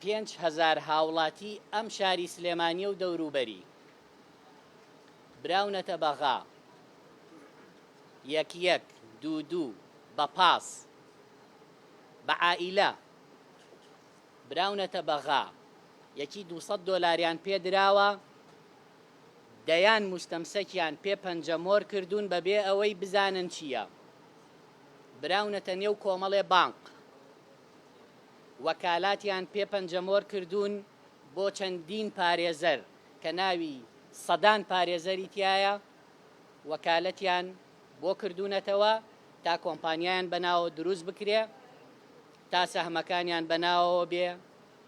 5,000 هاوڵاتی ئەم شاری سلێمانیە و دەوروبەری براونەتە بەغا، یەک دوو بە پاس بە عائیلە براونەتە بەغا، یەکی 200 دۆلاریان پێدراوە، دەیان مستەمسەکیان پێ پەنجەمۆر کردوون بەبێ ئەوەی بزانن چییە. براونەتە نێو کۆمەڵێ بانک، وەکالاتیان پێ پەنجەمۆر کردوون بۆ چەندین پارێزەر کە ناوی سەدان پارێزەری تایە، وەکالەتیان بۆ کردوونەتەوە تا کۆمپانیایان بەناوە دروست بکرێ، تا سەهمەکانیان بەناوەوە بێ،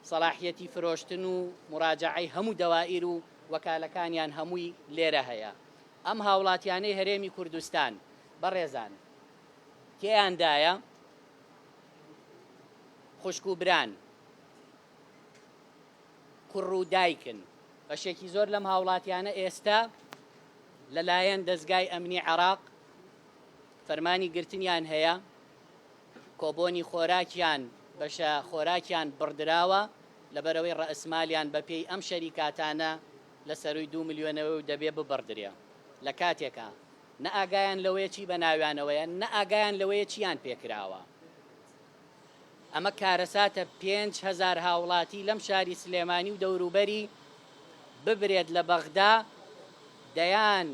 سەلاحیەتی فرۆشتن و مراجعەی هەموو دەوائر و وەکالەکانیان هەمووی لێرە هەیە. ئەم هاوڵاتیانەی هەرێمی کوردستان بەڕێزان کێیاندایە؟ خوشک و بران، کوڕ و دایکن. بەشێکی زۆر لەم هاوڵاتیانە ئێستا لەلایەن دەستگای ئەمنی عێراق فەرمانی گرتنیان هەیە، کۆبۆنی خۆراکیان بەشە خۆراکیان بڕدراوە لەبەرەوەی ڕەئسمالیان بەپێی ئەم شەریکاتانە لە سەروی 2 ملیۆنەوە و دەبێ ببڕدرێ. لە کاتێکە نە ئاگایان لەوەیە چی بەناویانەوەیە، نە ئاگایان لەوەیە چیان پێکراوە. ئەمە کارەساتە 5,000 هاوڵاتی لەم شاری سلێمانی و دەوروبەری ببرێت لە بەغدا، دەیان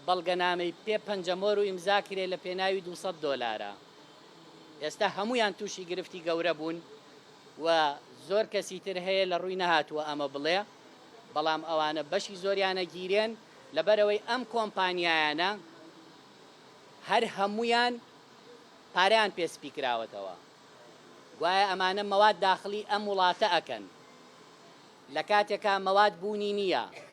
بەڵگەنامەی پێ پەنجەمۆر و ئیمزا کرێ لە پێناوی 200 دۆلارە. ئێستا هەمویان تووشی گرفتی گەورە بوون و زۆر کەسی تر هەیە لە ڕووی نەهاتووە ئەمە بڵێ، بەڵام ئەوانە بەشی زۆریانە گیرێن لەبەرەوەی ئەم کۆمپانیایانە هەر هەمویان پارەیان پێسپی کراوەتەوە. گوایە ئەمانە مەواد داخلی ئەم وڵاتە ئەکەن، لە کاتێکا مەواد بوونی نییە.